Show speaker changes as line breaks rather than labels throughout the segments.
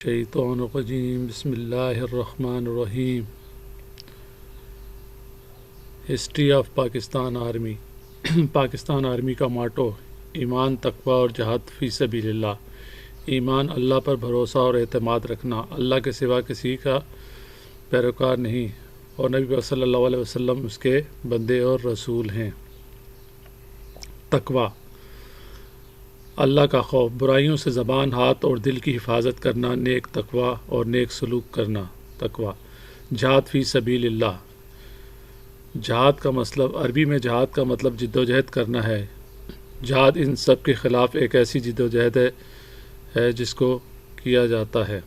شیطان الرجیم بسم اللہ الرحمن الرحیم۔ History of Pakistan army. Pakistan army کا ماٹو ایمان، تقوی اور جہاد فی سبیل اللہ۔ ایمان، اللہ پر بھروسہ اور اعتماد رکھنا، اللہ کے سوا کسی کا پیروکار نہیں اور نبی صلی اللہ علیہ وسلم اس کے بندے اور رسول ہیں۔ تقوی، اللہ کا خوف، برائیوں سے زبان، ہاتھ اور دل کی حفاظت کرنا، نیک تقوی اور نیک سلوک کرنا۔ تقوی، جہاد فی سبیل اللہ۔ جہاد کا مطلب، عربی میں جہاد کا مطلب جد و جہد کرنا ہے۔ جہاد ان سب کے خلاف ایک ایسی جد و جہد ہے جس کو کیا جاتا ہے۔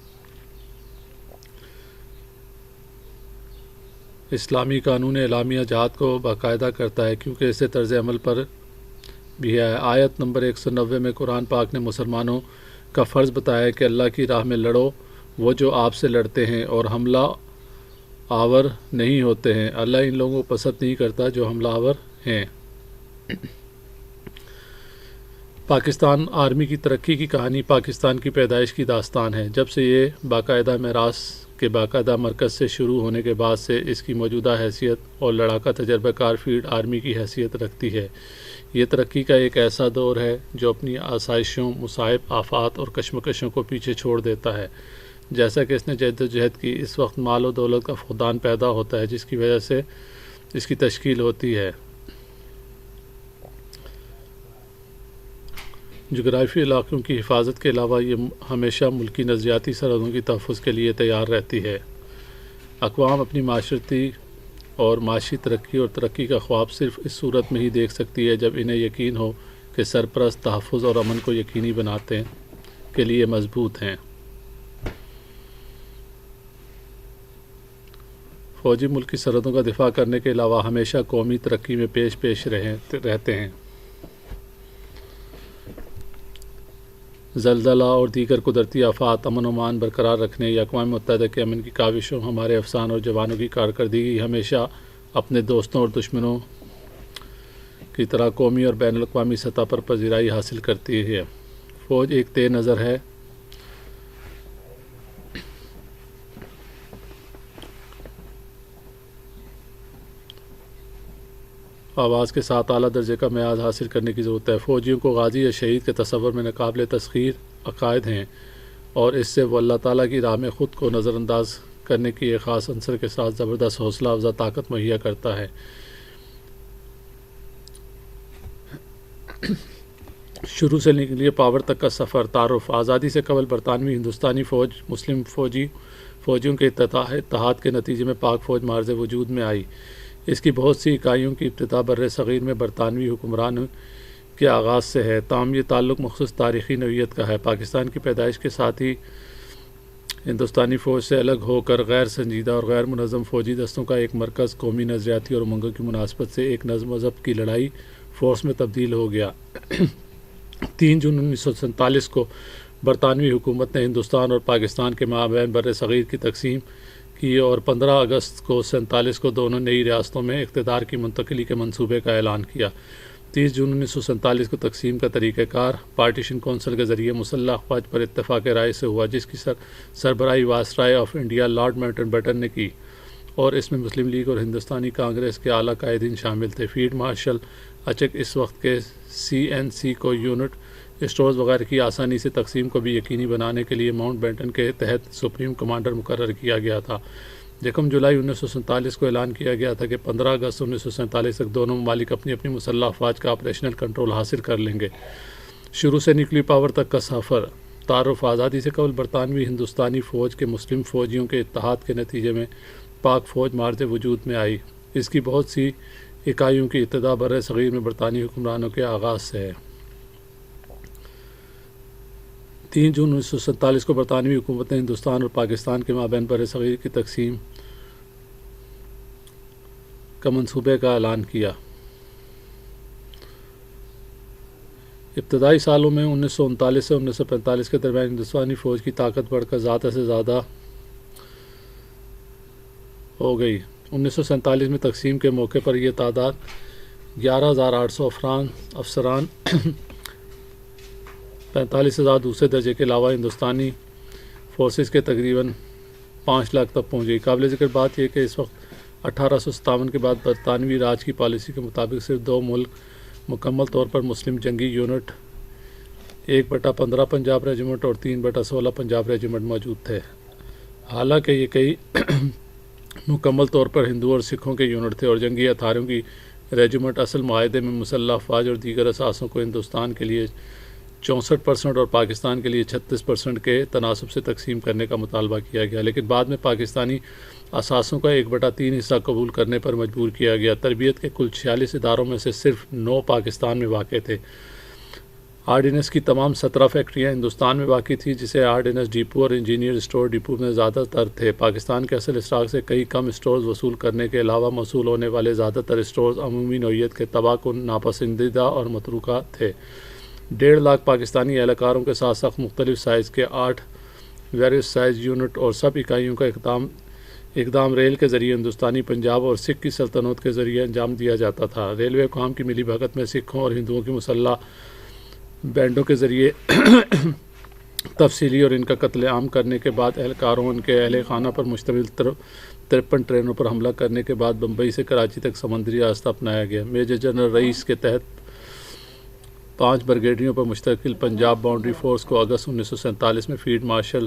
اسلامی قانون اعلامیہ جہاد کو باقاعدہ کرتا ہے کیونکہ اسے طرز عمل پر بھی ہے۔ آیت نمبر 190 میں قرآن پاک نے مسلمانوں کا فرض بتایا کہ اللہ کی راہ میں لڑو، وہ جو آپ سے لڑتے ہیں اور حملہ آور نہیں ہوتے ہیں۔ اللہ ان لوگوں کو پسند نہیں کرتا جو حملہ آور ہیں۔ پاکستان آرمی کی ترقی کی کہانی پاکستان کی پیدائش کی داستان ہے۔ جب سے یہ باقاعدہ میراث کے باقاعدہ مرکز سے شروع ہونے کے بعد سے اس کی موجودہ حیثیت اور لڑاکا تجربہ کار فیلڈ آرمی کی حیثیت رکھتی ہے۔ یہ ترقی کا ایک ایسا دور ہے جو اپنی آسائشوں، مصائب، آفات اور کشمکشوں کو پیچھے چھوڑ دیتا ہے۔ جیسا کہ اس نے جد و جہد کی، اس وقت مال و دولت کا فقدان پیدا ہوتا ہے جس کی وجہ سے اس کی تشکیل ہوتی ہے۔ جغرافی علاقوں کی حفاظت کے علاوہ یہ ہمیشہ ملکی نظریاتی سرحدوں کی تحفظ کے لیے تیار رہتی ہے۔ اقوام اپنی معاشرتی اور معاشی ترقی اور ترقی کا خواب صرف اس صورت میں ہی دیکھ سکتی ہے جب انہیں یقین ہو کہ سرپرست تحفظ اور امن کو یقینی بنانے کے لیے مضبوط ہیں۔ فوجی ملک کی سرحدوں کا دفاع کرنے کے علاوہ ہمیشہ قومی ترقی میں پیش رہتے ہیں۔ زلزلہ اور دیگر قدرتی آفات، امن و امان برقرار رکھنے یا اقوام متحدہ کے امن کی کاوشوں ہمارے افسران اور جوانوں کی کارکردگی ہمیشہ اپنے دوستوں اور دشمنوں کی طرح قومی اور بین الاقوامی سطح پر پذیرائی حاصل کرتی ہے۔ فوج ایک تیر نظر ہے۔ آواز کے ساتھ اعلیٰ درجے کا معیار حاصل کرنے کی ضرورت ہے۔ فوجیوں کو غازی یا شہید کے تصور میں ناقابل تسخیر عقائد ہیں اور اس سے وہ اللہ تعالیٰ کی راہ میں خود کو نظر انداز کرنے کی ایک خاص عنصر کے ساتھ زبردست حوصلہ افزا طاقت مہیا کرتا ہے۔ شروع سے نکلی پاور تک کا سفر۔ تعارف۔ آزادی سے قبل برطانوی ہندوستانی فوج مسلم فوجیوں کے اتحاد کے نتیجے میں پاک فوج معرض وجود میں آئی۔ اس کی بہت سی اکائیوں کی ابتدا بر صغیر میں برطانوی حکمران کے آغاز سے ہے، تاہم یہ تعلق مخصوص تاریخی نوعیت کا ہے۔ پاکستان کی پیدائش کے ساتھ ہی ہندوستانی فوج سے الگ ہو کر غیر سنجیدہ اور غیر منظم فوجی دستوں کا ایک مرکز قومی نظریاتی اور امنگوں کی مناسبت سے ایک نظم و ضبط کی لڑائی فورس میں تبدیل ہو گیا۔ 3 جون 1947 کو برطانوی حکومت نے ہندوستان اور پاکستان کے مابین بر صغیر کی تقسیم کی اور 15 اگست کو 1947 کو دونوں نئی ریاستوں میں اقتدار کی منتقلی کے منصوبے کا اعلان کیا۔ 30 جون 1947 کو تقسیم کا طریقہ کار پارٹیشن کونسل کے ذریعے مسلح افواج پر اتفاق رائے سے ہوا، جس کی سربراہی viceroy of India Lord Mountbatten نے کی اور اس میں مسلم لیگ اور ہندوستانی کانگریس کے اعلیٰ قائدین شامل تھے۔ فیلڈ مارشل اچک اس وقت کے CNC کو یونٹ اسٹورز وغیرہ کی آسانی سے تقسیم کو بھی یقینی بنانے کے لیے ماؤنٹ بیٹن کے تحت سپریم کمانڈر مقرر کیا گیا تھا۔ 1 جولائی 1947 کو اعلان کیا گیا تھا کہ 15 اگست 1947 تک دونوں ممالک اپنی اپنی مسلح افواج کا آپریشنل کنٹرول حاصل کر لیں گے۔ شروع سے نیوکلیئر پاور تک کا سفر۔ تعارف۔ آزادی سے قبل برطانوی ہندوستانی فوج کے مسلم فوجیوں کے اتحاد کے نتیجے میں پاک فوج معرض وجود میں آئی۔ اس کی بہت سی اکائیوں کی ابتدا بر صغیر میں برطانوی حکمرانوں کے آغاز سے ہے۔ 3 جون 1947 کو برطانوی حکومت نے ہندوستان اور پاکستان کے مابین بر صغیر کی تقسیم کا منصوبے کا اعلان کیا۔ ابتدائی سالوں میں 1939 سے 1945 کے درمیان ہندوستانی فوج کی طاقت بڑھ کر زیادہ سے زیادہ ہو گئی۔ 1947 میں تقسیم کے موقع پر یہ تعداد 11,800 افسران، 45,000 دوسرے درجے کے علاوہ ہندوستانی فورسز کے تقریباً 5 لاکھ تک پہنچ گئی۔ قابل ذکر بات یہ کہ اس وقت 1857 کے بعد برطانوی راج کی پالیسی کے مطابق صرف 2 ملک مکمل طور پر مسلم جنگی یونٹ 1/15 پنجاب ریجیمنٹ اور 3/16 پنجاب ریجیمنٹ موجود تھے، حالانکہ یہ کئی مکمل طور پر ہندوؤں اور سکھوں کے یونٹ تھے، اور جنگی ہتھیاروں کی ریجیمنٹ اصل معاہدے میں مسلح افواج اور دیگر اثاثوں کو ہندوستان کے لیے 64% اور پاکستان کے لیے 36% کے تناسب سے تقسیم کرنے کا مطالبہ کیا گیا، لیکن بعد میں پاکستانی اثاثوں کا 1/3 حصہ قبول کرنے پر مجبور کیا گیا۔ تربیت کے کل 46 اداروں میں سے صرف 9 پاکستان میں واقع تھے۔ آرڈیننس کی تمام 17 فیکٹریاں ہندوستان میں واقع تھیں، جسے آرڈیننس ڈپو اور انجینئر اسٹور ڈپو میں زیادہ تر تھے۔ پاکستان کے اصل اسٹاک سے کئی کم اسٹورز وصول کرنے کے علاوہ موصول ہونے والے زیادہ تر اسٹورز عمومی نوعیت کے تباہ کن، ناپسندیدہ اور متروکہ تھے۔ 1.5 لاکھ پاکستانی اہلکاروں کے ساتھ ساتھ مختلف سائز کے 8 ویریس سائز یونٹ اور سب اکائیوں کا اقدام ریل کے ذریعے ہندوستانی پنجاب اور سکھ کی سلطنت کے ذریعے انجام دیا جاتا تھا۔ ریلوے حکام کی ملی بھگت میں سکھوں اور ہندوؤں کی مسلح بینڈوں کے ذریعے تفصیلی اور ان کا قتل عام کرنے کے بعد اہلکاروں ان کے اہل خانہ پر مشتمل 53 ٹرینوں پر حملہ کرنے کے بعد بمبئی سے کراچی تک سمندری راستہ اپنایا گیا۔ میجر جنرل رئیس کے تحت 5 بریگیڈیوں پر مشتمل پنجاب باؤنڈری فورس کو اگست 1947 میں فیلڈ مارشل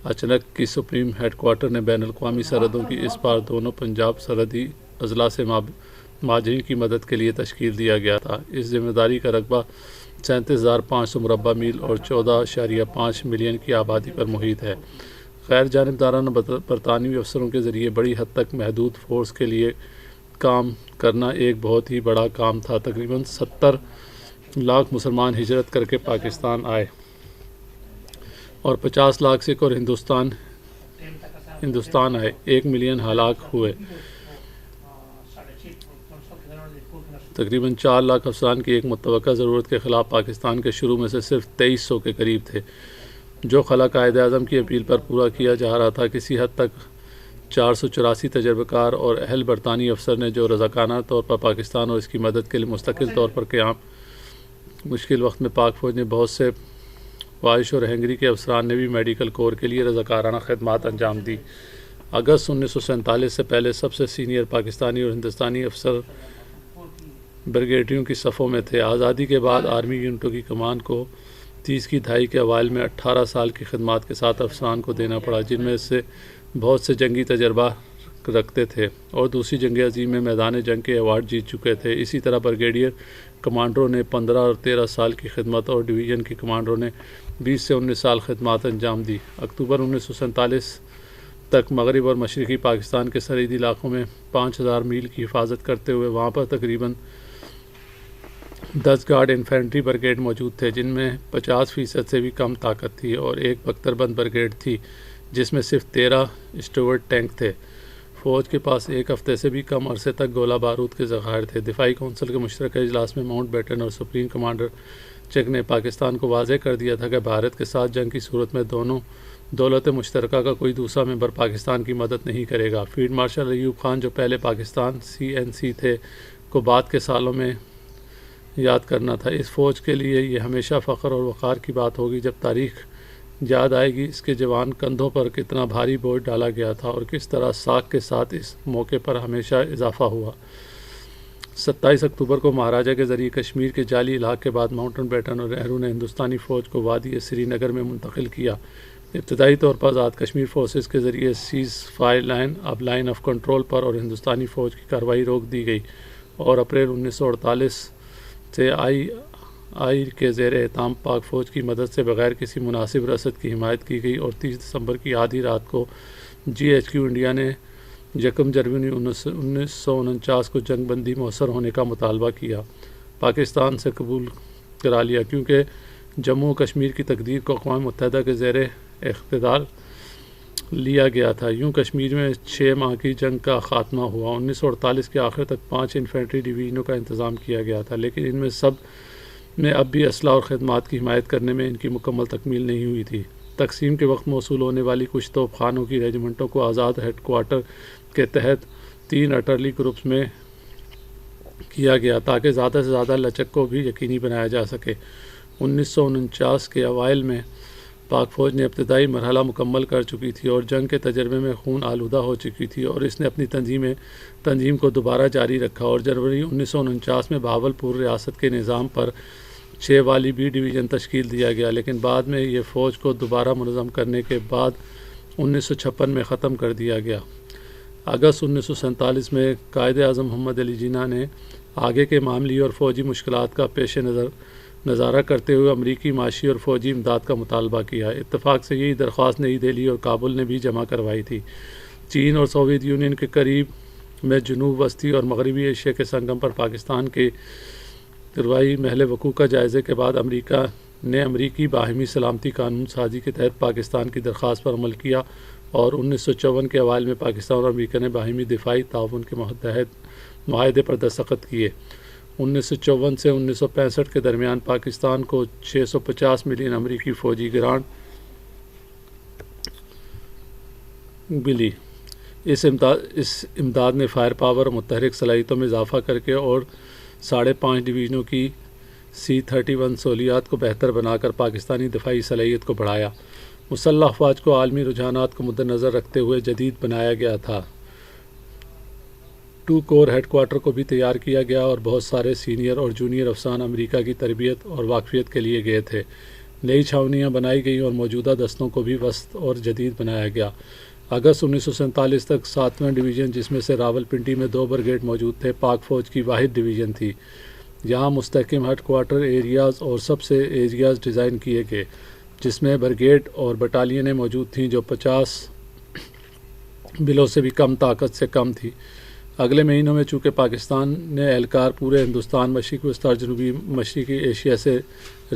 اچنک کی سپریم ہیڈ کوارٹر نے بین الاقوامی سرحدوں کی اس پار دونوں پنجاب سرحدی اضلاع سے مہاجرین کی مدد کے لیے تشکیل دیا گیا تھا۔ اس ذمہ داری کا رقبہ 37,500 مربع میل اور 14.5 ملین کی آبادی پر محیط ہے۔ غیر جانبدارانہ برطانوی افسروں کے ذریعے بڑی حد تک محدود فورس کے لیے کام کرنا ایک بہت ہی بڑا کام تھا۔ تقریباً 70 لاکھ مسلمان ہجرت کر کے پاکستان آئے اور 50 لاکھ سکھ اور ہندوستان آئے، 1 ملین ہلاک ہوئے۔ تقریباً 4 لاکھ افسران کی ایک متوقع ضرورت کے خلاف پاکستان کے شروع میں سے صرف 2300 کے قریب تھے، جو خلا قائد اعظم کی اپیل پر پورا کیا جا رہا تھا۔ کسی حد تک 484 تجربہ کار اور اہل برطانوی افسر نے جو رضاکارانہ طور پر پاکستان اور اس کی مدد کے لیے مستقل طور پر قیام مشکل وقت میں پاک فوج نے بہت سے فوائش اور ہنگری کے افسران نے بھی میڈیکل کور کے لیے رضاکارانہ خدمات انجام دی۔ اگست 1947 سے پہلے سب سے سینئر پاکستانی اور ہندوستانی افسر بریگیڈیوں کی صفوں میں تھے۔ آزادی کے بعد آرمی یونٹوں کی کمان کو 30 کی دہائی کے اوائل میں 18 سال کی خدمات کے ساتھ افسران کو دینا پڑا، جن میں سے بہت سے جنگی تجربہ رکھتے تھے اور دوسری جنگ عظیم میں میدان جنگ کے ایوارڈ جیت چکے تھے۔ اسی طرح بریگیڈیئر کمانڈروں نے 15 اور 13 سال کی خدمت اور ڈویژن کے کمانڈروں نے 20 سے 19 سال خدمات انجام دی۔ اکتوبر 1947 تک مغرب اور مشرقی پاکستان کے سرحدی علاقوں میں 5000 میل کی حفاظت کرتے ہوئے وہاں پر تقریباً 10 گارڈ انفینٹری بریگیڈ موجود تھے، جن میں 50% سے بھی کم طاقت تھی، اور ایک بختربند بریگیڈ تھی جس میں صرف 13 اسٹیورٹ ٹینک تھے۔ فوج کے پاس ایک ہفتے سے بھی کم عرصے تک گولہ بارود کے ذخائر تھے۔ دفاعی کونسل کے مشترکہ اجلاس میں ماؤنٹ بیٹن اور سپریم کمانڈر چک نے پاکستان کو واضح کر دیا تھا کہ بھارت کے ساتھ جنگ کی صورت میں دونوں دولت مشترکہ کا کوئی دوسرا ممبر پاکستان کی مدد نہیں کرے گا۔ فیلڈ مارشل ایوب خان، جو پہلے پاکستان CNC تھے، کو بعد کے سالوں میں یاد کرنا تھا۔ اس فوج کے لیے یہ ہمیشہ فخر اور وقار کی بات ہوگی جب تاریخ یاد آئے گی اس کے جوان کندھوں پر کتنا بھاری بوجھ ڈالا گیا تھا اور کس طرح ساکھ کے ساتھ اس موقع پر ہمیشہ اضافہ ہوا۔ 27 اکتوبر کو مہاراجہ کے ذریعے کشمیر کے جعلی الحاق کے بعد ماؤنٹ بیٹن اور نہرو نے ہندوستانی فوج کو وادی سری نگر میں منتقل کیا۔ ابتدائی طور پر آزاد کشمیر فورسز کے ذریعے سیز فائر لائن اب لائن آف کنٹرول پر اور ہندوستانی فوج کی کارروائی روک دی گئی، اور اپریل 1948 سے آئی کے زیر اہتمام پاک فوج کی مدد سے بغیر کسی مناسب رسد کی حمایت کی گئی، اور 30 دسمبر کی آدھی رات کو GHQ انڈیا نے 1 جنوری 1949 کو جنگ بندی مؤثر ہونے کا مطالبہ کیا، پاکستان سے قبول کرا لیا، کیونکہ جموں و کشمیر کی تقدیر کو اقوام متحدہ کے زیر اقتدار لیا گیا تھا۔ یوں کشمیر میں 6 ماہ کی جنگ کا خاتمہ ہوا۔ 1948 کے آخر تک 5 انفینٹری ڈویژنوں کا انتظام کیا گیا تھا، لیکن ان میں سب میں اب بھی اسلحہ اور خدمات کی حمایت کرنے میں ان کی مکمل تکمیل نہیں ہوئی تھی۔ تقسیم کے وقت موصول ہونے والی کچھ توپ خانوں کی ریجمنٹوں کو آزاد ہیڈ کوارٹر کے تحت 3 ارٹلری گروپس میں کیا گیا تاکہ زیادہ سے زیادہ لچک کو بھی یقینی بنایا جا سکے۔ 1949 کے اوائل میں پاک فوج نے ابتدائی مرحلہ مکمل کر چکی تھی اور جنگ کے تجربے میں خون آلودہ ہو چکی تھی، اور اس نے اپنی تنظیم کو دوبارہ جاری رکھا اور جنوری 1949 میں بہاولپور ریاست کے نظام پر 6 والی بی ڈویژن تشکیل دیا گیا، لیکن بعد میں یہ فوج کو دوبارہ منظم کرنے کے بعد 1956 میں ختم کر دیا گیا۔ اگست 1947 میں قائد اعظم محمد علی جناح نے آگے کے معاملی اور فوجی مشکلات کا پیش نظارہ کرتے ہوئے امریکی معاشی اور فوجی امداد کا مطالبہ کیا۔ اتفاق سے یہی درخواست نئی دہلی اور کابل نے بھی جمع کروائی تھی۔ چین اور سوویت یونین کے قریب میں جنوب وسطی اور مغربی ایشیا کے سنگم پر پاکستان کے کارروائی محل وقوع کا جائزے کے بعد امریکہ نے امریکی باہمی سلامتی قانون سازی کے تحت پاکستان کی درخواست پر عمل کیا اور 1954 کے اوائل میں پاکستان اور امریکہ نے باہمی دفاعی تعاون کے معاہدے پر دستخط کیے۔ 1954 سے 1965 کے درمیان پاکستان کو 650 ملین امریکی فوجی گرانٹ ملی۔ اس امداد نے فائر پاور اور متحرک صلاحیتوں میں اضافہ کر کے اور 5.5 ڈویژنوں کی C-31 سہولیات کو بہتر بنا کر پاکستانی دفاعی صلاحیت کو بڑھایا۔ مسلح افواج کو عالمی رجحانات کو مدنظر رکھتے ہوئے جدید بنایا گیا تھا۔ 2 کور ہیڈ کوارٹر کو بھی تیار کیا گیا اور بہت سارے سینئر اور جونیئر افسران امریکہ کی تربیت اور واقفیت کے لیے گئے تھے۔ نئی چھاؤنیاں بنائی گئیں اور موجودہ دستوں کو بھی وسط اور جدید بنایا گیا۔ اگست 1947 تک 7واں ڈویژن، جس میں سے راولپنڈی میں 2 بریگیڈ موجود تھے، پاک فوج کی واحد ڈویژن تھی۔ یہاں مستحکم ہیڈ کوارٹر ایریاز اور سب سے ایریاز ڈیزائن کیے گئے، جس میں بریگیڈ اور بٹالینیں موجود تھیں جو 50 بلوں سے بھی کم طاقت سے کم تھی۔ اگلے مہینوں میں چونکہ پاکستان نے اہلکار پورے ہندوستان، مشرقی وسطی اور جنوبی مشرقی ایشیا سے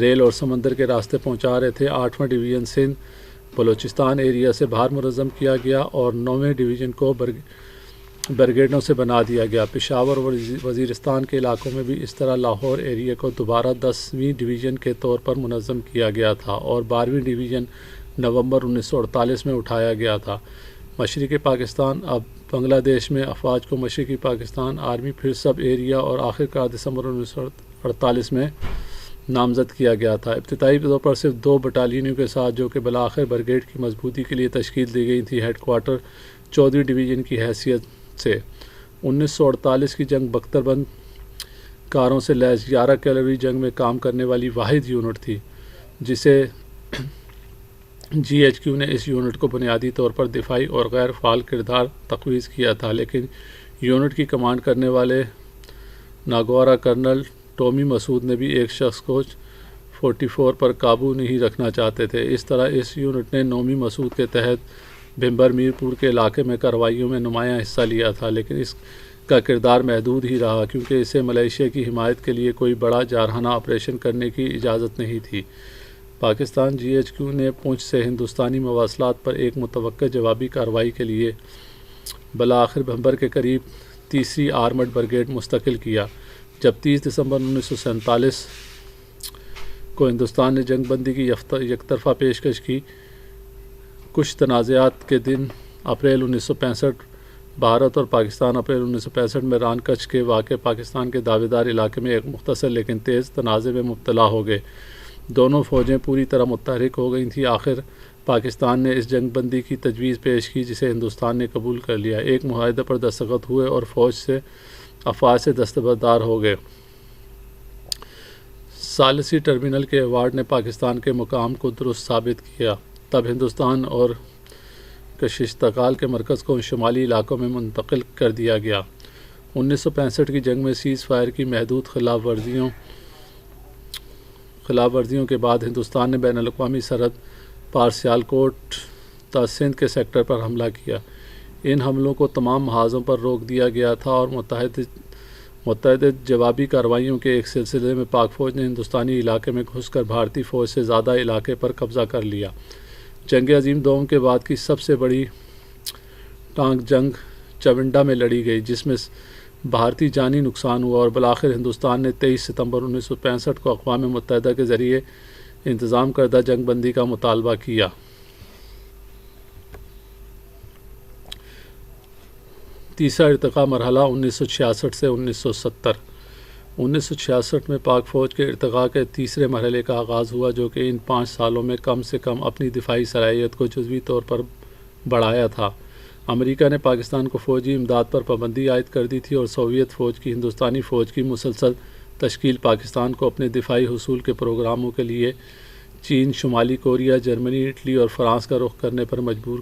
ریل اور سمندر کے راستے پہنچا رہے تھے، 8واں ڈویژن سندھ بلوچستان ایریا سے باہر منظم کیا گیا اور 9ویں ڈویژن کو بریگیڈوں سے بنا دیا گیا۔ پشاور اور وزیرستان کے علاقوں میں بھی اس طرح لاہور ایریا کو دوبارہ 10ویں ڈویژن کے طور پر منظم کیا گیا تھا اور 12ویں ڈویژن نومبر 1948 میں اٹھایا گیا تھا۔ مشرقی پاکستان اب بنگلہ دیش میں افواج کو مشرقی پاکستان آرمی پھر سب ایریا اور آخرکار دسمبر 1948 میں نامزد کیا گیا تھا۔ ابتدائی طور پر صرف 2 بٹالینوں کے ساتھ، جو کہ بالآخر بریگیڈ کی مضبوطی کے لیے تشکیل دی گئی تھی، ہیڈ کوارٹر 14ویں ڈویژن کی حیثیت سے 1948 کی جنگ بختر بند کاروں سے لیس 11 کیولری جنگ میں کام کرنے والی واحد یونٹ تھی، جسے GHQ نے اس یونٹ کو بنیادی طور پر دفاعی اور غیر فعال کردار تفویض کیا تھا، لیکن یونٹ کی کمانڈ کرنے والے ناگوارا کرنل ٹومی مسعود نے بھی ایک شخص کو 44 پر قابو نہیں رکھنا چاہتے تھے۔ اس طرح اس یونٹ نے نومی مسعود کے تحت بھمبر میرپور کے علاقے میں کارروائیوں میں نمایاں حصہ لیا تھا، لیکن اس کا کردار محدود ہی رہا کیونکہ اسے ملیشیا کی حمایت کے لیے کوئی بڑا جارحانہ آپریشن کرنے کی اجازت نہیں تھی۔ پاکستان GHQ نے پونچھ سے ہندوستانی مواصلات پر ایک متوقع جوابی کارروائی کے لیے بالآخر بھمبر کے قریب 3ری آرمڈ بریگیڈ مستقل کیا۔ جب 30 دسمبر 1947 کو ہندوستان نے جنگ بندی کی یک طرفہ پیشکش کی، کچھ تنازعات کے دن اپریل 1965 بھارت اور پاکستان اپریل 1965 میں ران کچھ کے واقع پاکستان کے دعوے دار علاقے میں ایک مختصر لیکن تیز تنازع میں مبتلا ہو گئے۔ دونوں فوجیں پوری طرح متحرک ہو گئی تھیں۔ آخر پاکستان نے اس جنگ بندی کی تجویز پیش کی جسے ہندوستان نے قبول کر لیا۔ ایک معاہدے پر دستخط ہوئے اور افواج سے دستبردار ہو گئے۔ ثالثی ٹرمینل کے ایوارڈ نے پاکستان کے مقام کو درست ثابت کیا۔ تب ہندوستان اور کشتکال کے مرکز کو شمالی علاقوں میں منتقل کر دیا گیا۔ 1965 کی جنگ میں سیز فائر کی محدود خلاف ورزیوں کے بعد ہندوستان نے بین الاقوامی سرحد پار سیالکوٹ تا سندھ کے سیکٹر پر حملہ کیا۔ ان حملوں کو تمام محاذوں پر روک دیا گیا تھا اور متعدد جوابی کارروائیوں کے ایک سلسلے میں پاک فوج نے ہندوستانی علاقے میں گھس کر بھارتی فوج سے زیادہ علاقے پر قبضہ کر لیا۔ جنگ عظیم دوم کے بعد کی سب سے بڑی ٹانک جنگ چونڈا میں لڑی گئی، جس میں بھارتی جانی نقصان ہوا اور بالآخر ہندوستان نے 23 ستمبر 1965 کو اقوام متحدہ کے ذریعے انتظام کردہ جنگ بندی کا مطالبہ کیا۔ تیسرا ارتقا مرحلہ 1966 سے 1970۔ 1966 میں پاک فوج کے ارتقاء کے تیسرے مرحلے کا آغاز ہوا، جو کہ ان 5 سالوں میں کم سے کم اپنی دفاعی صلاحیت کو جزوی طور پر بڑھایا تھا۔ امریکہ نے پاکستان کو فوجی امداد پر پابندی عائد کر دی تھی اور سوویت فوج کی ہندوستانی فوج کی مسلسل تشکیل پاکستان کو اپنے دفاعی حصول کے پروگراموں کے لیے چین، شمالی کوریا، جرمنی، اٹلی اور فرانس کا رخ کرنے پر مجبور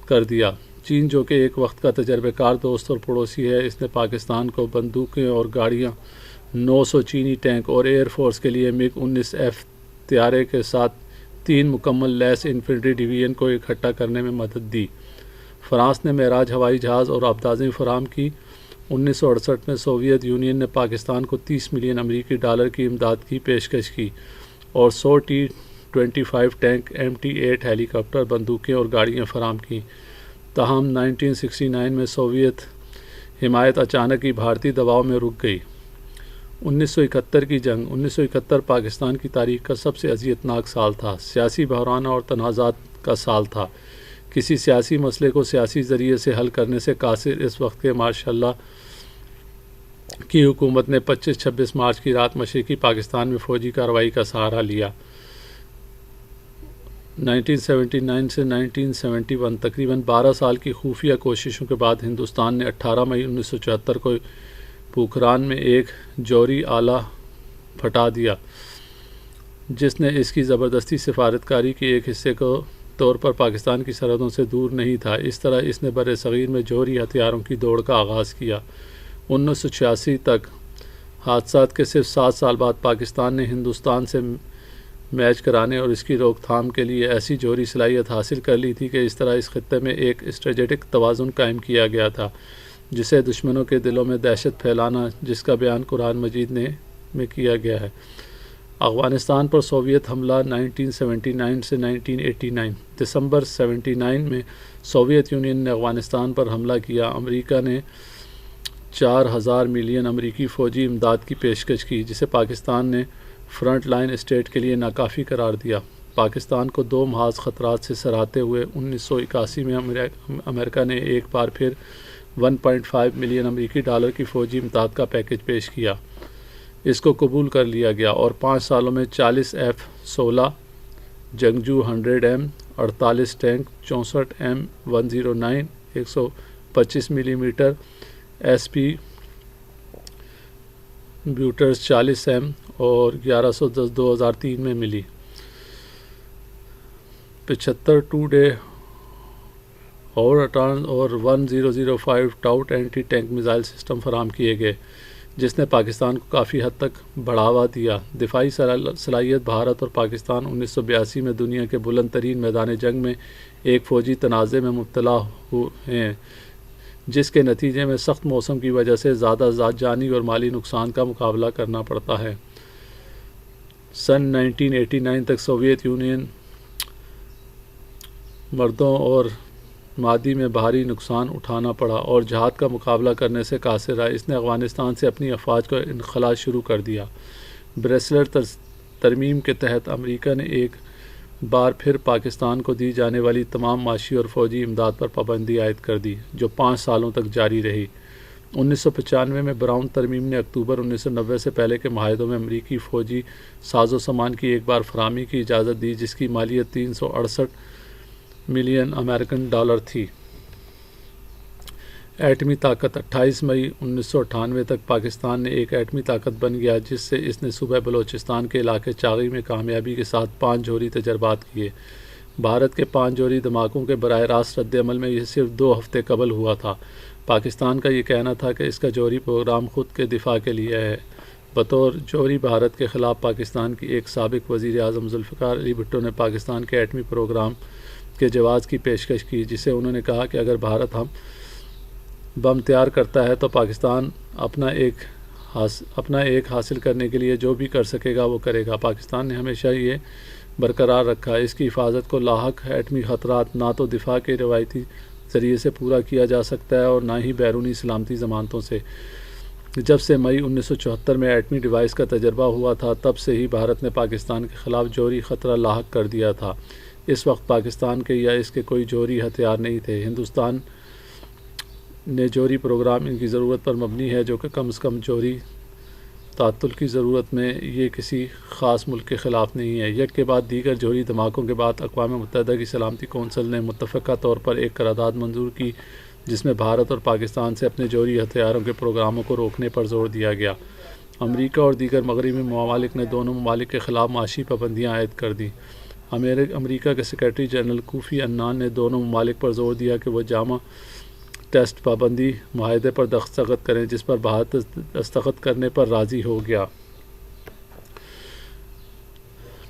کر دیا۔ چین، جو کہ ایک وقت کا تجربہ کار دوست اور پڑوسی ہے، اس نے پاکستان کو بندوقیں اور گاڑیاں، 900 چینی ٹینک اور ایئر فورس کے لیے MiG-19F طیارے کے ساتھ 3 مکمل لیس انفنٹری ڈویژن کو اکٹھا کرنے میں مدد دی۔ فرانس نے معراج ہوائی جہاز اور آبدازیں فراہم کی۔ 1968 میں سوویت یونین نے پاکستان کو 30 ملین امریکی ڈالر کی امداد کی پیشکش کی اور 100 T-25 ٹینک، MT-8 ہیلی کاپٹر، بندوقیں اور گاڑیاں فراہم کیں۔ تاہم 1969 میں سوویت حمایت اچانک ہی بھارتی دباؤ میں رک گئی۔ 1971 کی جنگ 1971 پاکستان کی تاریخ کا سب سے اذیتناک سال تھا۔ سیاسی بحران اور تنازعات کا سال تھا۔ کسی سیاسی مسئلے کو سیاسی ذریعے سے حل کرنے سے قاصر اس وقت کے ماشاء اللہ کی حکومت نے 25-26 مارچ کی رات مشرقی پاکستان میں فوجی کارروائی کا سہارا لیا۔ 1979 سے 1971 تقریباً 12 سال کی خفیہ کوششوں کے بعد ہندوستان نے 18 مئی 1974 کو پوکھران میں ایک جوہری آلہ پھٹا دیا، جس نے اس کی زبردستی سفارتکاری کے ایک حصے کو طور پر پاکستان کی سرحدوں سے دور نہیں تھا۔ اس طرح اس نے بر صغیر میں جوہری ہتھیاروں کی دوڑ کا آغاز کیا۔ 1986 تک حادثات کے صرف 7 سال بعد پاکستان نے ہندوستان سے میچ کرانے اور اس کی روک تھام کے لیے ایسی جوہری صلاحیت حاصل کر لی تھی کہ اس طرح اس خطے میں ایک اسٹریٹجک توازن قائم کیا گیا تھا، جسے دشمنوں کے دلوں میں دہشت پھیلانا، جس کا بیان قرآن مجید میں کیا گیا ہے۔ افغانستان پر سوویت حملہ 1979 سے 1989 دسمبر 79 میں سوویت یونین نے افغانستان پر حملہ کیا۔ امریکہ نے 4000 ملین امریکی فوجی امداد کی پیشکش کی، جسے پاکستان نے فرنٹ لائن اسٹیٹ کے لیے ناکافی قرار دیا۔ پاکستان کو 2 محاذ خطرات سے سراہتے ہوئے 1981 میں امریکہ نے ایک بار پھر 1.5 ملین امریکی ڈالر کی فوجی امداد کا پیکج پیش کیا۔ اس کو قبول کر لیا گیا اور 5 سالوں میں 40 F-16 جنگجو 100M، 48 ٹینک، 64 M109 125 ملی میٹر SP بیوٹرز 40 M اور 1110 2003 میں ملی۔ 75 2-ڈے اور 1005 ٹاؤٹ اینٹی ٹینک میزائل سسٹم فراہم کیے گئے، جس نے پاکستان کو کافی حد تک بڑھاوا دیا۔ دفاعی صلاحیت بھارت اور پاکستان 1982 میں دنیا کے بلند ترین میدان جنگ میں ایک فوجی تنازع میں مبتلا ہیں، جس کے نتیجے میں سخت موسم کی وجہ سے زیادہ جانی اور مالی نقصان کا مقابلہ کرنا پڑتا ہے۔ سن 1989 تک سوویت یونین مردوں اور مادی میں بھاری نقصان اٹھانا پڑا اور جہاد کا مقابلہ کرنے سے قاصر رہا۔ اس نے افغانستان سے اپنی افواج کا انخلاء شروع کر دیا۔ بریسلر ترمیم کے تحت امریکہ نے ایک بار پھر پاکستان کو دی جانے والی تمام معاشی اور فوجی امداد پر پابندی عائد کر دی، جو 5 سالوں تک جاری رہی۔ 1995 میں براؤن ترمیم نے اکتوبر 1990 سے پہلے کے معاہدوں میں امریکی فوجی ساز و سامان کی ایک بار فراہمی کی اجازت دی، جس کی مالیت 368 ملین امریکن ڈالر تھی۔ ایٹمی طاقت 28 مئی 1998 تک پاکستان نے ایک ایٹمی طاقت بن گیا، جس سے اس نے صوبہ بلوچستان کے علاقے چاغی میں کامیابی کے ساتھ 5 جوہری تجربات کیے۔ بھارت کے 5 جوہری دھماکوں کے براہ راست رد عمل میں یہ صرف 2 ہفتے قبل ہوا تھا۔ پاکستان کا یہ کہنا تھا کہ اس کا جوہری پروگرام خود کے دفاع کے لیے ہے۔ بطور جوہری بھارت کے خلاف پاکستان کی ایک سابق وزیر اعظم ذوالفقار علی بھٹو نے پاکستان کے ایٹمی پروگرام کے جواز کی پیشکش کی، جسے انہوں نے کہا کہ اگر بھارت بم تیار کرتا ہے تو پاکستان اپنا ایک حاصل کرنے کے لیے جو بھی کر سکے گا وہ کرے گا۔ پاکستان نے ہمیشہ یہ برقرار رکھا، اس کی حفاظت کو لاحق ایٹمی خطرات نہ تو دفاع کے روایتی ذریعے سے پورا کیا جا سکتا ہے اور نہ ہی بیرونی سلامتی ضمانتوں سے۔ جب سے مئی 1974 میں ایٹمی ڈیوائس کا تجربہ ہوا تھا، تب سے ہی بھارت نے پاکستان کے خلاف جوہری خطرہ لاحق کر دیا تھا۔ اس وقت پاکستان کے یا اس کے کوئی جوہری ہتھیار نہیں تھے۔ ہندوستان نے جوہری پروگرام ان کی ضرورت پر مبنی ہے، جو کہ کم از کم جوہری تعطل کی ضرورت میں یہ کسی خاص ملک کے خلاف نہیں ہے۔ یک کے بعد دیگر جوہری دھماکوں کے بعد اقوام متحدہ کی سلامتی کونسل نے متفقہ طور پر ایک قرارداد منظور کی جس میں بھارت اور پاکستان سے اپنے جوہری ہتھیاروں کے پروگراموں کو روکنے پر زور دیا گیا۔ امریکہ اور دیگر مغربی ممالک نے دونوں ممالک کے خلاف معاشی پابندیاں عائد کر دیں۔ امریکہ کے سیکریٹری جنرل کوفی عنان نے دونوں ممالک پر زور دیا کہ وہ جامع ٹیسٹ پابندی معاہدے پر دستخط کریں جس پر بھارت دستخط کرنے پر راضی ہو گیا۔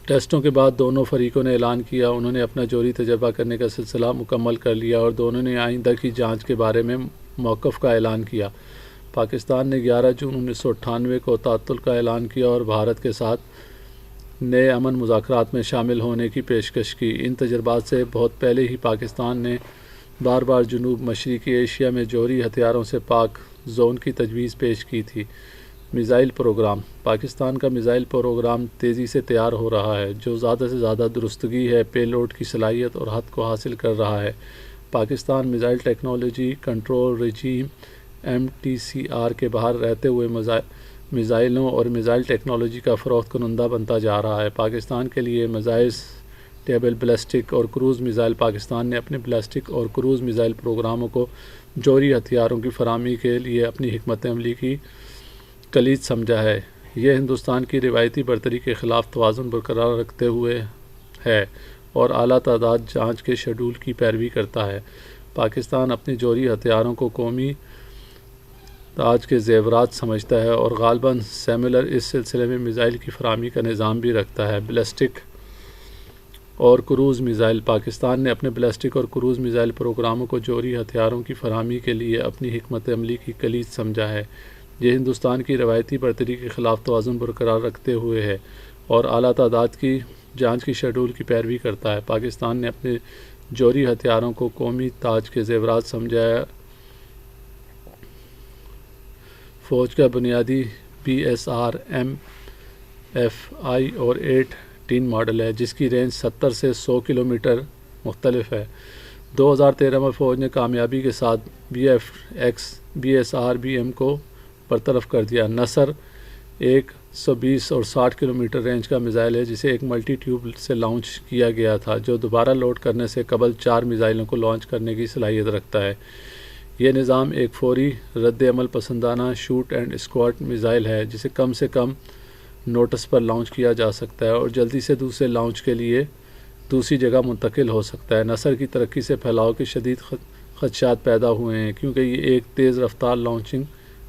ٹیسٹوں کے بعد دونوں فریقوں نے اعلان کیا انہوں نے اپنا جوہری تجربہ کرنے کا سلسلہ مکمل کر لیا اور دونوں نے آئندہ کی جانچ کے بارے میں موقف کا اعلان کیا۔ پاکستان نے 11 جون 1998 کو تعطل کا اعلان کیا اور بھارت کے ساتھ نئے امن مذاکرات میں شامل ہونے کی پیشکش کی۔ ان تجربات سے بہت پہلے ہی پاکستان نے بار بار جنوب مشرقی ایشیا میں جوہری ہتھیاروں سے پاک زون کی تجویز پیش کی تھی۔ Missile programme. پاکستان کا میزائل پروگرام تیزی سے تیار ہو رہا ہے جو زیادہ سے زیادہ درستگی ہے پے لوڈ کی صلاحیت اور حد کو حاصل کر رہا ہے۔ پاکستان میزائل ٹیکنالوجی کنٹرول رجیم MTCR کے باہر رہتے ہوئے میزائلوں اور میزائل ٹیکنالوجی کا فروخت کنندہ بنتا جا رہا ہے۔ پاکستان کے لیے میزائل ٹیبل بیلسٹک اور کروز میزائل۔ پاکستان نے اپنے بیلسٹک اور کروز میزائل پروگراموں کو جوہری ہتھیاروں کی فراہمی کے لیے اپنی حکمت عملی کی کلید سمجھا ہے۔ یہ ہندوستان کی روایتی برتری کے خلاف توازن برقرار رکھتے ہوئے ہے اور اعلیٰ تعداد جانچ کے شیڈول کی پیروی کرتا ہے۔ پاکستان اپنے جوہری ہتھیاروں کو قومی تاج کے زیورات سمجھتا ہے اور غالباً سیمولر اس سلسلے میں میزائل کی فراہمی کا نظام بھی رکھتا ہے۔ بیلسٹک اور کروز میزائل۔ پاکستان نے اپنے بیلسٹک اور کروز میزائل پروگراموں کو جوہری ہتھیاروں کی فراہمی کے لیے اپنی حکمت عملی کی کلید سمجھا ہے۔ یہ ہندوستان کی روایتی برتری کے خلاف توازن برقرار رکھتے ہوئے ہے اور اعلیٰ تعداد کی جانچ کی شیڈول کی پیروی کرتا ہے۔ پاکستان نے اپنے جوہری ہتھیاروں کو قومی تاج کے زیورات سمجھا ہے۔ فوج کا بنیادی BSR MFI اور 8 ماڈل ہے جس کی رینج 70 سے 100 کلومیٹر مختلف ہے۔ 2013 میں فوج نے کامیابی کے ساتھ BSR BM کو برطرف کر دیا۔ نصر 120 اور 60 کلومیٹر رینج کا میزائل ہے جسے ایک ملٹی ٹیوب سے لانچ کیا گیا تھا جو دوبارہ لوڈ کرنے سے قبل 4 میزائلوں کو لانچ کرنے کی صلاحیت رکھتا ہے۔ یہ نظام ایک فوری رد عمل پسندانہ شوٹ اینڈ اسکواٹ میزائل ہے جسے کم سے کم نوٹس پر لانچ کیا جا سکتا ہے اور جلدی سے دوسرے لانچ کے لیے دوسری جگہ منتقل ہو سکتا ہے۔ نصر کی ترقی سے پھیلاؤ کے شدید خدشات پیدا ہوئے ہیں کیونکہ یہ ایک تیز رفتار لانچنگ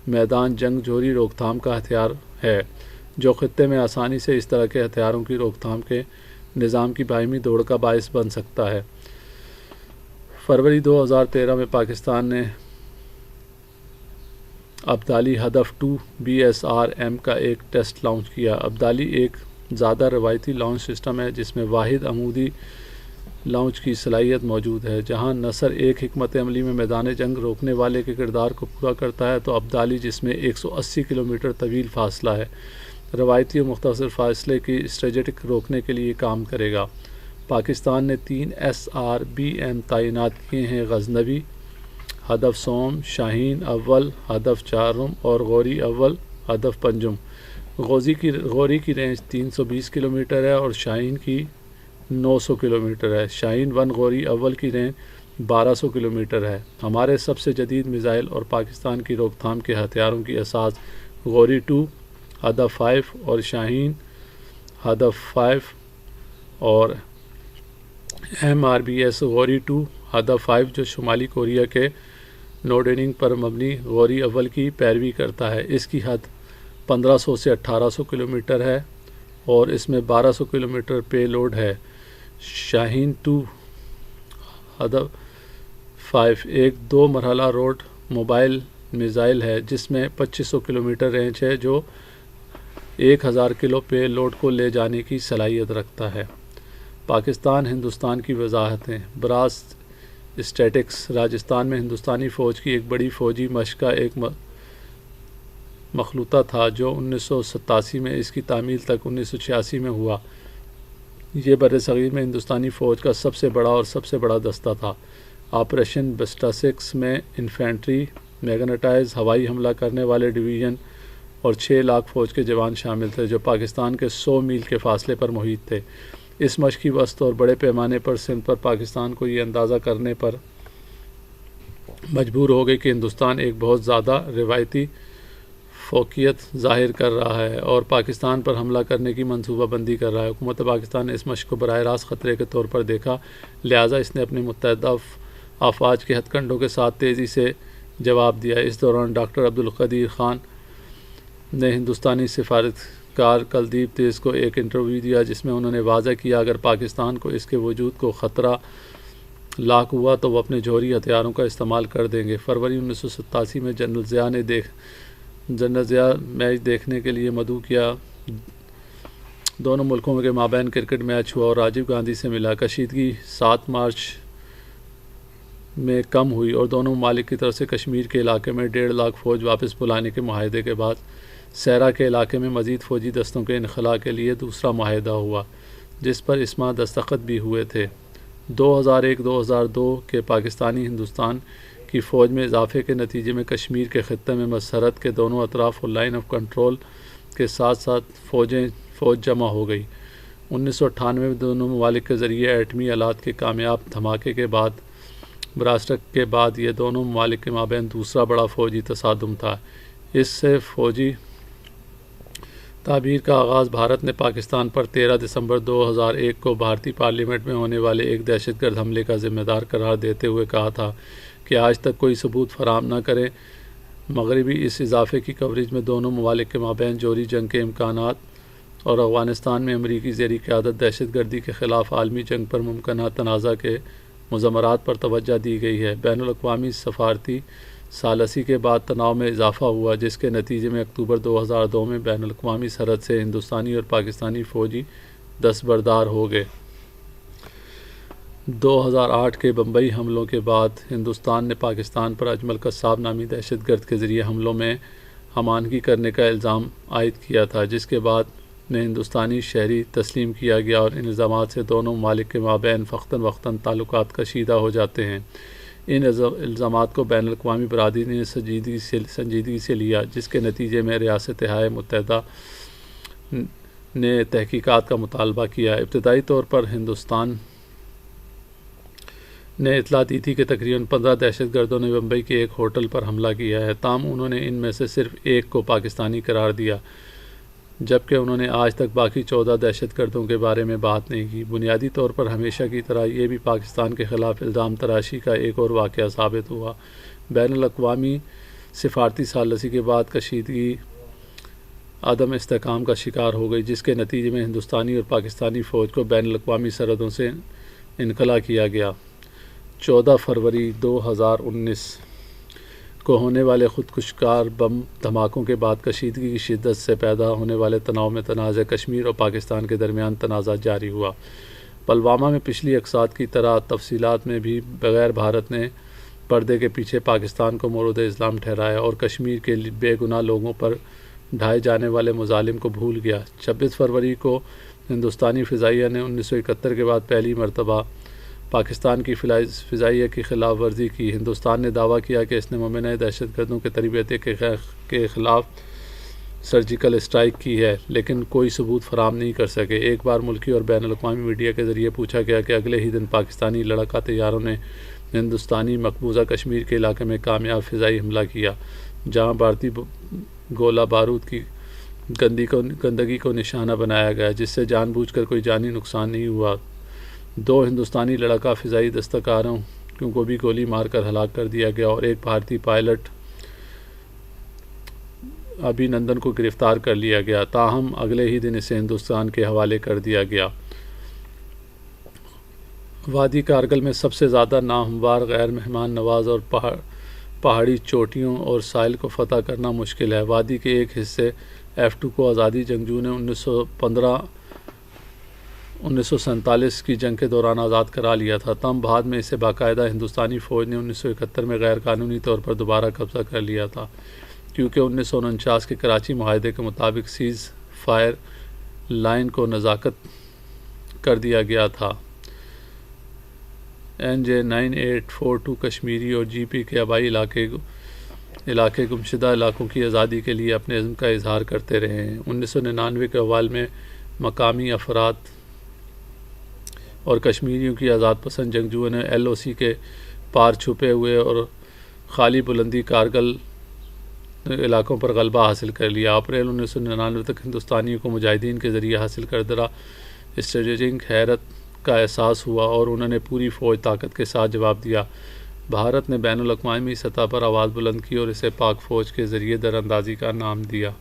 میدان جنگ جوہری روک تھام کا ہتھیار ہے جو خطے میں آسانی سے اس طرح کے ہتھیاروں کی روک تھام کے نظام کی باہمی دوڑ کا باعث بن سکتا ہے۔ فروری 2013 میں پاکستان نے ابدالی ہدف 2 BSR M کا ایک ٹیسٹ لانچ کیا۔ ابدالی ایک زیادہ روایتی لانچ سسٹم ہے جس میں واحد عمودی لانچ کی صلاحیت موجود ہے۔ جہاں نصر ایک حکمت عملی میں میدان جنگ روکنے والے کے کردار کو پورا کرتا ہے تو ابدالی جس میں 180 کلومیٹر طویل فاصلہ ہے روایتی اور مختصر فاصلے کی اسٹریٹجک روکنے کے لیے کام کرے گا۔ پاکستان نے 3 SRBM تعینات کیے ہیں: غزنوی، ہدف سوم، شاہین اول، ہدف چارم اور غوری اول، ہدف پنجم۔ غوری کی رینج 320 کلومیٹر ہے اور شاہین کی 900 کلومیٹر ہے۔ شاہین 1 غوری اول کی رینج 1200 کلومیٹر ہے۔ ہمارے سب سے جدید میزائل اور پاکستان کی روک تھام کے ہتھیاروں کی اساس غوری 2 ہدف 5 اور شاہین ہدف 5 اور MRBS غوری 2 ہدف 5 جو شمالی کوریا کے نوڈیننگ پر مبنی غوری اول کی پیروی کرتا ہے۔ اس کی حد 1500 سے 1800 کلومیٹر ہے اور اس میں 1200 کلومیٹر پے لوڈ ہے۔ شاہین 2 ہدف 5 ایک 2 مرحلہ روڈ موبائل میزائل ہے جس میں 2500 کلومیٹر رینج ہے جو 1000 کلو پے لوڈ کو لے جانے کی صلاحیت رکھتا ہے۔ پاکستان ہندوستان کی وضاحتیں۔ Brass statics. راجستھان میں ہندوستانی فوج کی ایک بڑی فوجی مشق کا ایک مخلوطہ تھا جو 1987 میں اس کی تعمیل تک 1986 میں ہوا۔ یہ برصغیر میں ہندوستانی فوج کا سب سے بڑا اور سب سے بڑا دستہ تھا۔ آپریشن بسٹا 6 میں انفینٹری میگنیٹائز ہوائی حملہ کرنے والے ڈویژن اور 6 لاکھ فوج کے جوان شامل تھے جو پاکستان کے 100 میل کے فاصلے پر محیط تھے۔ اس مشق کی وسط اور بڑے پیمانے پر سندھ پر پاکستان کو یہ اندازہ کرنے پر مجبور ہو گئی کہ ہندوستان ایک بہت زیادہ روایتی فوقیت ظاہر کر رہا ہے اور پاکستان پر حملہ کرنے کی منصوبہ بندی کر رہا ہے۔ حکومت پاکستان نے اس مشق کو براہ راست خطرے کے طور پر دیکھا، لہٰذا اس نے اپنے متحدہ افواج کے ہتھ کنڈوں کے ساتھ تیزی سے جواب دیا۔ اس دوران ڈاکٹر عبدالقدیر خان نے ہندوستانی سفارتکار کلدیپ تیز کو ایک انٹرویو دیا جس میں انہوں نے واضح کیا اگر پاکستان کو اس کے وجود کو خطرہ لاحق ہوا تو وہ اپنے جوہری ہتھیاروں کا استعمال کر دیں گے۔ فروری 1987 میں جنرل ضیاء میچ دیکھنے کے لیے مدعو کیا۔ دونوں ملکوں کے مابین کرکٹ میچ ہوا اور راجیو گاندھی سے ملا۔ کشیدگی 7 مارچ میں کم ہوئی اور دونوں ممالک کی طرف سے کشمیر کے علاقے میں 1.5 لاکھ فوج واپس بلانے کے معاہدے کے بعد سیرا کے علاقے میں مزید فوجی دستوں کے انخلاء کے لیے دوسرا معاہدہ ہوا جس پر اس ماہ دستخط بھی ہوئے تھے۔ 2001-2002 کے پاکستانی ہندوستان کی فوج میں اضافے کے نتیجے میں کشمیر کے خطے میں سرحد کے دونوں اطراف اور لائن آف کنٹرول کے ساتھ ساتھ فوج جمع ہو گئی۔ 1998 میں دونوں ممالک کے ذریعے ایٹمی آلات کے کامیاب دھماکے کے بعد براسٹک کے بعد یہ دونوں ممالک کے مابین دوسرا بڑا فوجی تصادم تھا۔ اس سے فوجی تعبیر کا آغاز بھارت نے پاکستان پر 13 دسمبر 2001 کو بھارتی پارلیمنٹ میں ہونے والے ایک دہشت گرد حملے کا ذمہ دار قرار دیتے ہوئے کہا تھا کہ آج تک کوئی ثبوت فراہم نہ کریں مغربی اس اضافے کی کوریج میں دونوں ممالک کے مابین جوہری جنگ کے امکانات اور افغانستان میں امریکی زیر قیادت دہشت گردی کے خلاف عالمی جنگ پر ممکنہ تنازع کے مضمرات پر توجہ دی گئی ہے۔ بین الاقوامی سفارتی ثالثی کے بعد تناؤ میں اضافہ ہوا جس کے نتیجے میں اکتوبر 2002 میں بین الاقوامی سرحد سے ہندوستانی اور پاکستانی فوجی دستبردار ہو گئے۔ 2008 کے بمبئی حملوں کے بعد ہندوستان نے پاکستان پر اجمل قصاب نامی دہشت گرد کے ذریعے حملوں میں ہمانگی کرنے کا الزام عائد کیا تھا جس کے بعد میں ہندوستانی شہری تسلیم کیا گیا اور ان الزامات سے دونوں ممالک کے مابین وقتاً فوقتاً تعلقات کشیدہ ہو جاتے ہیں۔ ان الزامات کو بین الاقوامی برادری نے سنجیدگی سے لیا جس کے نتیجے میں ریاستہائے متحدہ نے تحقیقات کا مطالبہ کیا۔ ابتدائی طور پر ہندوستان نے اطلاع دی تھی کہ تقریباً 15 دہشت گردوں نے بمبئی کے ایک ہوٹل پر حملہ کیا ہے، تاہم انہوں نے ان میں سے صرف ایک کو پاکستانی قرار دیا جبکہ انہوں نے آج تک باقی 14 دہشت گردوں کے بارے میں بات نہیں کی۔ بنیادی طور پر ہمیشہ کی طرح یہ بھی پاکستان کے خلاف الزام تراشی کا ایک اور واقعہ ثابت ہوا۔ بین الاقوامی سفارتی ثالثی کے بعد کشیدگی عدم استحکام کا شکار ہو گئی جس کے نتیجے میں ہندوستانی اور پاکستانی فوج کو بین الاقوامی سرحدوں سے انخلا کیا گیا۔ 14 فروری 2019 کو ہونے والے خودکشکار بم دھماکوں کے بعد کشیدگی کی شدت سے پیدا ہونے والے تناؤ میں تنازع کشمیر اور پاکستان کے درمیان تنازع جاری ہوا۔ پلوامہ میں پچھلی اقساط کی طرح تفصیلات میں بھی بغیر بھارت نے پردے کے پیچھے پاکستان کو مورد الزام ٹھہرایا اور کشمیر کے بے گناہ لوگوں پر ڈھائے جانے والے مظالم کو بھول گیا۔ 26 فروری کو ہندوستانی فضائیہ نے 1971 کے بعد پہلی مرتبہ پاکستان کی فضائیہ کی خلاف ورزی کی۔ ہندوستان نے دعویٰ کیا کہ اس نے ممنوع دہشت گردوں کے تربیت کے خلاف سرجیکل اسٹرائیک کی ہے لیکن کوئی ثبوت فراہم نہیں کر سکے۔ ایک بار ملکی اور بین الاقوامی میڈیا کے ذریعے پوچھا گیا کہ اگلے ہی دن پاکستانی لڑاکا طیاروں نے ہندوستانی مقبوضہ کشمیر کے علاقے میں کامیاب فضائی حملہ کیا جہاں بھارتی گولہ بارود کی گندگی کو نشانہ بنایا گیا جس سے جان بوجھ کر کوئی جانی نقصان نہیں ہوا۔ 2 ہندوستانی لڑاکا فضائی دستکاروں کو بھی گولی مار کر ہلاک کر دیا گیا اور ایک بھارتی پائلٹ ابھی نندن کو گرفتار کر لیا گیا، تاہم اگلے ہی دن اسے ہندوستان کے حوالے کر دیا گیا۔ وادی کارگل میں سب سے زیادہ ناہموار، غیر مہمان نواز اور پہاڑی چوٹیوں اور ساحل کو فتح کرنا مشکل ہے۔ وادی کے ایک حصے F2 کو آزادی جنگجو نے 1947 کی جنگ کے دوران آزاد کرا لیا تھا، تاہم بعد میں اسے باقاعدہ ہندوستانی فوج نے 1971 میں غیر قانونی طور پر دوبارہ قبضہ کر لیا تھا کیونکہ 1949 کے کراچی معاہدے کے مطابق سیز فائر لائن کو نزاکت کر دیا گیا تھا۔ NJ 9842 کشمیری اور GP کے آبائی علاقے علاقے گمشدہ علاقوں کی آزادی کے لیے اپنے عزم کا اظہار کرتے رہے ہیں۔ 1999 کے اوائل میں مقامی افراد اور کشمیریوں کی آزاد پسند جنگجوؤں نے LOC کے پار چھپے ہوئے اور خالی بلندی کارگل علاقوں پر غلبہ حاصل کر لیا۔ اپریل 1999 تک ہندوستانیوں کو مجاہدین کے ذریعے حاصل کردہ اسٹریٹجک حیرت کا احساس ہوا اور انہوں نے پوری فوج طاقت کے ساتھ جواب دیا۔ بھارت نے بین الاقوامی سطح پر آواز بلند کی اور اسے پاک فوج کے ذریعے در اندازی کا نام دیا۔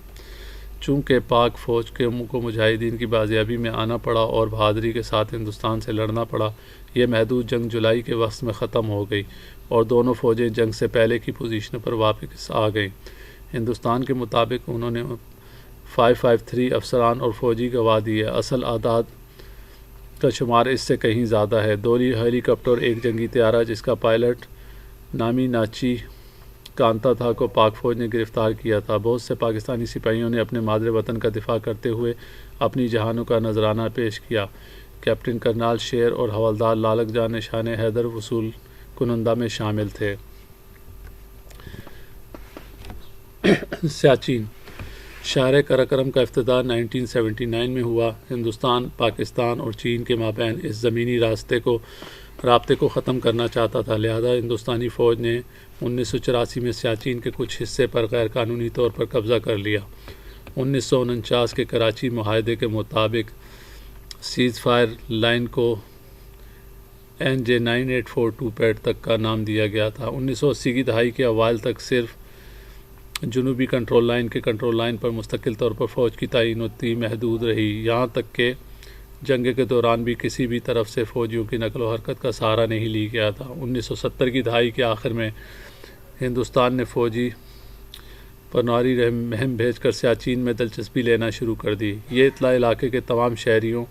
چونکہ پاک فوج کو مجاہدین کی بازیابی میں آنا پڑا اور بہادری کے ساتھ ہندوستان سے لڑنا پڑا، یہ محدود جنگ جولائی کے وسط میں ختم ہو گئی اور دونوں فوجیں جنگ سے پہلے کی پوزیشنوں پر واپس آ گئیں۔ ہندوستان کے مطابق انہوں نے 553 افسران اور فوجی گنوا دیے۔ اصل اعداد کا شمار اس سے کہیں زیادہ ہے۔ 2 ہیلی کاپٹر اور 1 جنگی طیارہ جس کا پائلٹ نامی ناچی کانتا تھا کو پاک فوج نے گرفتار کیا تھا۔ بہت سے پاکستانی سپاہیوں نے اپنے مادر وطن کا دفاع کرتے ہوئے اپنی جہانوں کا نذرانہ پیش کیا۔ کیپٹن کرنال شیر اور حوالدار لالک جان نشان حیدر وصول کنندہ میں شامل تھے۔ سیاچین شہر قراقرم کا افتتاح 1979 میں ہوا۔ ہندوستان، پاکستان اور چین کے مابین اس زمینی رابطے کو ختم کرنا چاہتا تھا، لہذا ہندوستانی فوج نے 1984 میں سیاچین کے کچھ حصے پر غیر قانونی طور پر قبضہ کر لیا۔ 1949 کے کراچی معاہدے کے مطابق سیز فائر لائن کو NJ 9842 پیڈ تک کا نام دیا گیا تھا۔ 1980 کی دہائی کے اوائل تک صرف جنوبی کنٹرول لائن کے کنٹرول لائن پر مستقل طور پر فوج کی تعیناتی محدود رہی، یہاں تک کہ جنگ کے دوران بھی کسی بھی طرف سے فوجیوں کی نقل و حرکت کا سہارا نہیں لی گیا تھا۔ 1970 کی دہائی کے آخر میں ہندوستان نے فوجی پرنواری مہم بھیج کر سیاچین میں دلچسپی لینا شروع کر دی۔ یہ اطلاع علاقے کے تمام شہریوں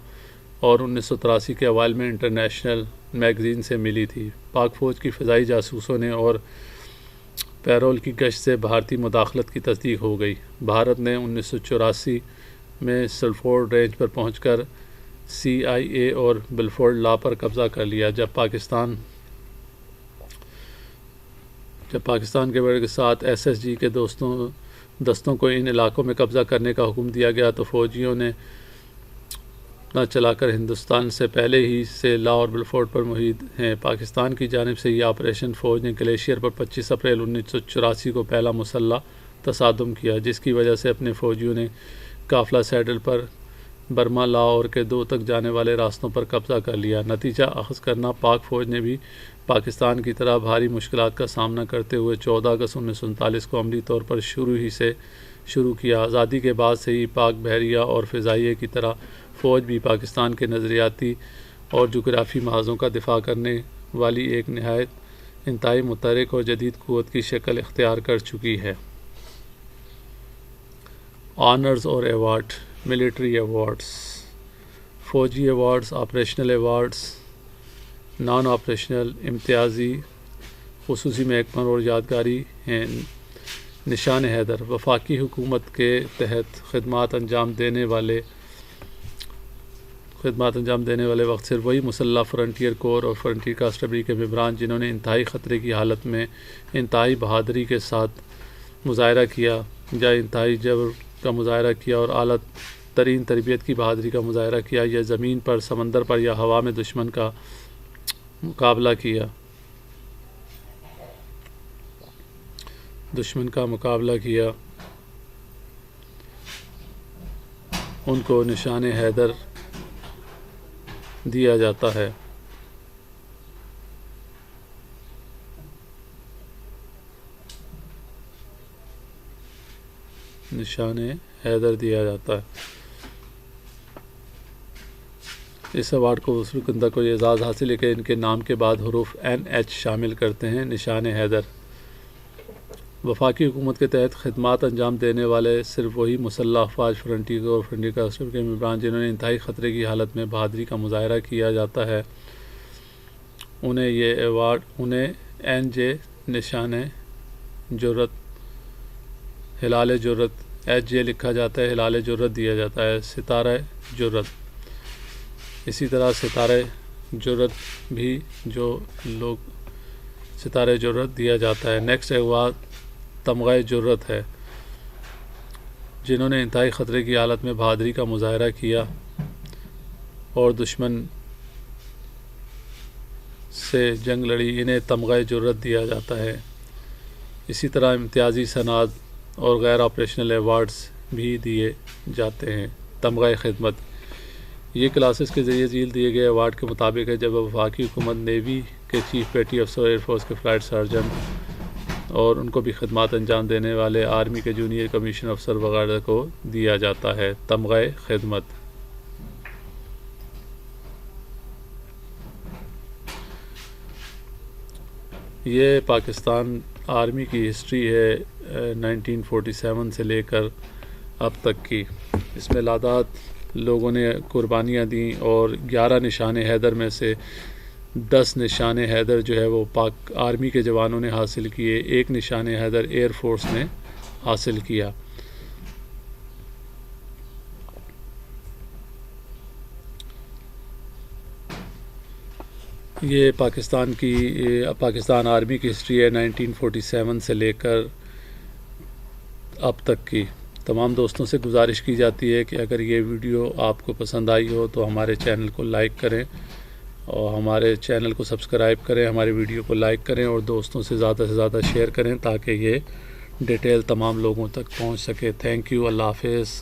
اور 1983 کے اوائل میں انٹرنیشنل میگزین سے ملی تھی۔ پاک فوج کی فضائی جاسوسوں نے اور پیرول کی گشت سے بھارتی مداخلت کی تصدیق ہو گئی۔ بھارت نے 1984 میں سلفورڈ رینج پر پہنچ کر CIA اور بلفورڈ لا پر قبضہ کر لیا۔ جب پاکستان کے بڑے کے ساتھ SSG کے دستوں کو ان علاقوں میں قبضہ کرنے کا حکم دیا گیا تو فوجیوں نے نہ چلا کر ہندوستان سے پہلے ہی سے لا اور بلفورڈ پر محیط ہیں۔ پاکستان کی جانب سے یہ آپریشن فوج نے گلیشیئر پر 25 اپریل 1984 کو پہلا مسلح تصادم کیا، جس کی وجہ سے اپنے فوجیوں نے قافلہ سیڈل پر برما لاہور کے 2 تک جانے والے راستوں پر قبضہ کر لیا۔ نتیجہ اخذ کرنا پاک فوج نے بھی پاکستان کی طرح بھاری مشکلات کا سامنا کرتے ہوئے 14 اگست 1939 کو عملی طور پر شروع کیا۔ آزادی کے بعد سے ہی پاک بحریہ اور فضائیہ کی طرح فوج بھی پاکستان کے نظریاتی اور جغرافی محاذوں کا دفاع کرنے والی ایک انتہائی متحرک اور جدید قوت کی شکل اختیار کر چکی ہے۔ آنرز اور ایوارڈ: ملٹری ایوارڈز، فوجی awards, operational awards, naan operational, امتیازی، خصوصی محکمہ اور یادگاری ہیں۔ نشان حیدر: وفاقی حکومت کے تحت خدمات انجام دینے والے وقت صرف وہی مسلح فرنٹیئر کور اور فرنٹیئر کانسٹیبلری کے ممبران جنہوں نے انتہائی خطرے کی حالت میں انتہائی بہادری کے ساتھ مظاہرہ کیا یا انتہائی جبر کا مظاہرہ کیا اور اعلیٰ ترین تربیت کی بہادری کا مظاہرہ کیا، یا زمین پر، سمندر پر یا ہوا میں دشمن کا مقابلہ کیا، ان کو نشان حیدر دیا جاتا ہے۔ نشان حیدر دیا جاتا ہے۔ اس ایوارڈ کو وصول کنندہ کو یہ اعزاز حاصل ہے کہ ان کے نام کے بعد حروف NH شامل کرتے ہیں۔ نشان حیدر: وفاقی حکومت کے تحت خدمات انجام دینے والے صرف وہی مسلح افواج فرنٹیئر اور فرنٹیئر کانسٹیبلری کے ممبران جنہوں نے انتہائی خطرے کی حالت میں بہادری کا مظاہرہ کیا جاتا ہے، انہیں یہ ایوارڈ NJ نشان جرات، ہلال جرات، HJ لکھا جاتا ہے، ہلال جرات دیا جاتا ہے۔ ستارہ جرات: اسی طرح ستارہ جرات بھی ستارہ جرات دیا جاتا ہے۔ نیکسٹ ایوارڈ تمغہ جرت ہے، جنہوں نے انتہائی خطرے کی حالت میں بہادری کا مظاہرہ کیا اور دشمن سے جنگ لڑی، انہیں تمغہ جرت دیا جاتا ہے۔ اسی طرح امتیازی سناد اور غیر آپریشنل ایوارڈز بھی دیے جاتے ہیں۔ تمغہ خدمت یہ کلاسز کے ذریعے ذیل دیے گئے ایوارڈ کے مطابق ہے۔ جب وفاقی حکومت نیوی کے چیف پیٹی افسر، ایئر فورس کے فلائٹ سرجن اور ان کو بھی خدمات انجام دینے والے آرمی کے جونیئر کمیشن افسر وغیرہ کو دیا جاتا ہے تمغہ خدمت۔ یہ پاکستان آرمی کی ہسٹری ہے 1947 سے لے کر اب تک کی۔ اس میں لادات لوگوں نے قربانیاں دیں اور 11 نشان حیدر میں سے 10 نشان حیدر جو ہے وہ پاک آرمی کے جوانوں نے حاصل کیے، 1 نشان حیدر ایئر فورس نے حاصل کیا۔ یہ پاکستان آرمی کی ہسٹری ہے 1947 سے لے کر اب تک کی۔ تمام دوستوں سے گزارش کی جاتی ہے کہ اگر یہ ویڈیو آپ کو پسند آئی ہو تو ہمارے چینل کو لائک کریں اور ہمارے چینل کو سبسکرائب کریں، ہمارے ویڈیو کو لائک کریں اور دوستوں سے زیادہ شیئر کریں تاکہ یہ ڈیٹیل تمام لوگوں تک پہنچ سکے۔ تھینک یو، اللہ حافظ۔